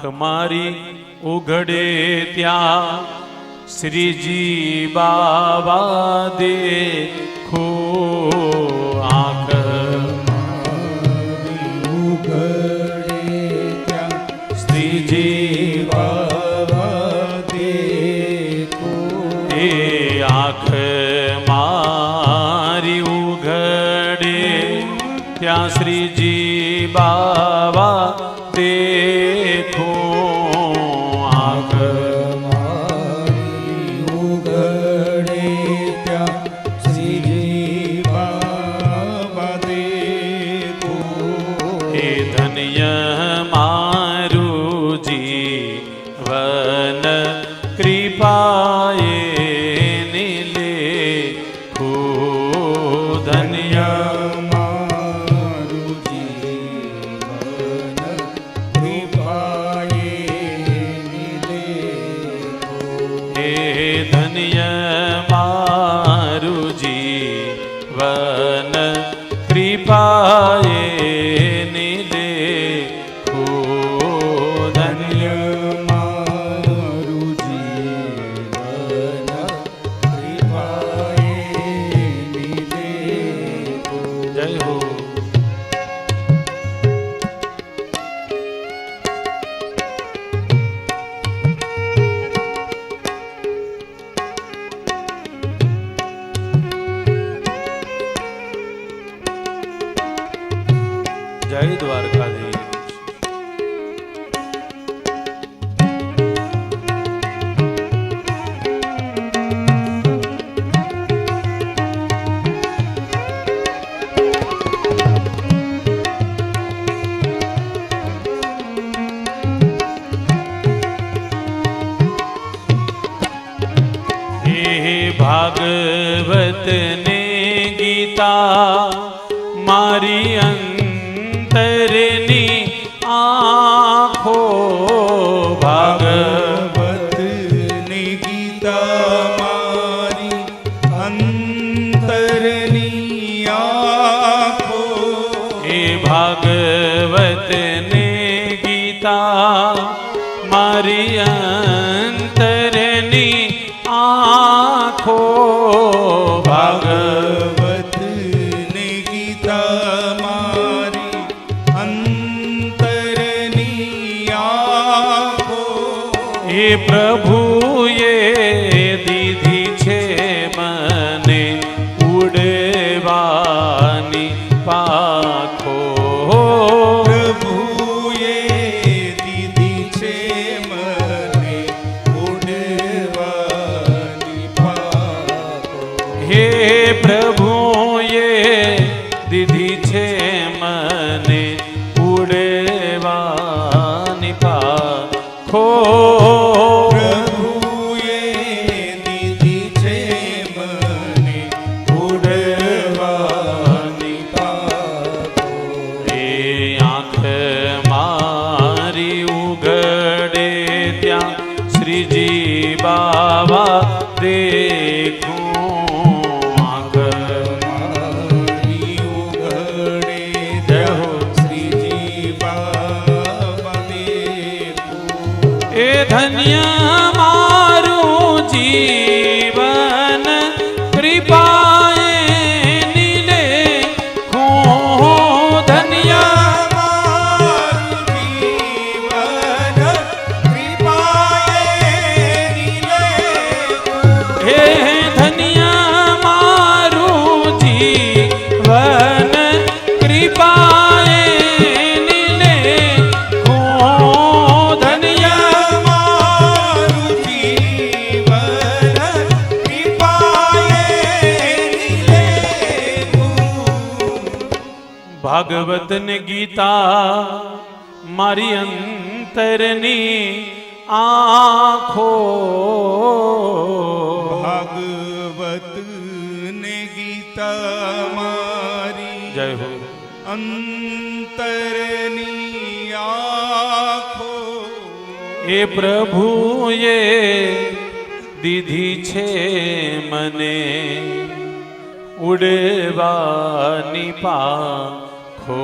આંખ મારી ઉઘડે ત્યાં શ્રીજી બાબા દેખો. આંખ મારી ઉઘડે ત્યાં શ્રીજી બાબા દેખો. એ આંખ મારી ઉઘડે ત્યાં શ્રીજી બાબા દેખો. આંખ મારી ઉઘડે ત્યાં શ્રીજી બાબા દેખો. એ ધન્ય મારું જીવન કૃપાએ નિલેખો. ધન્ય મારું જીવન કૃપાએ નિલેખો. એ ધન્ય મારું જીવન કૃપાએ નિલેખો. ધન્ય મારું જીવન કૃપાએ નિલેખો. જય હો. જય દ્વારકાધીશ. ભાગવત ને ગીતા મારી અંતરની આંખો. ભાગવત ને ગીતા મારી અંતરની આંખો. એ ભાગવત ને ગીતા મારી અંતરની આંખો. ભાગવત ને ગીતા મારી અંતરની આંખો. એ પ્રભુએ દીધી છે મને ઉડવાની પાંખો. પ્રભુએ દીધી છે મને ઉડવાની પાંખો. હે પ્રભુએ દીધી છે મને ઉડવાની પાંખો. પ્રભુએ દીધી છે મને ઉડવાની પાંખો. એ આંખ મારી ઉઘડે ત્યાં શ્રીજી બાબા દેખો. આંખ મારી ઉઘડે ત્યાં શ્રીજી બાબા દેખો. એ ધન્ય મારું જીવન કૃપાએ નિલેખો. ધન્ય મારું જીવન કૃપાએ નિલેખો. હે ધન્ય મારું જીવન કૃપાએ નિલેખો. ધન્ય મારું જીવન કૃપાએ નિલેખો. ભાગવત ને ગીતા મારી અંતરની આંખો. ભાગવત ને ગીતા મારી જય હો. અંતરની આંખો. એ પ્રભુએ દીધી છે મને ઉડવાની પાંખો.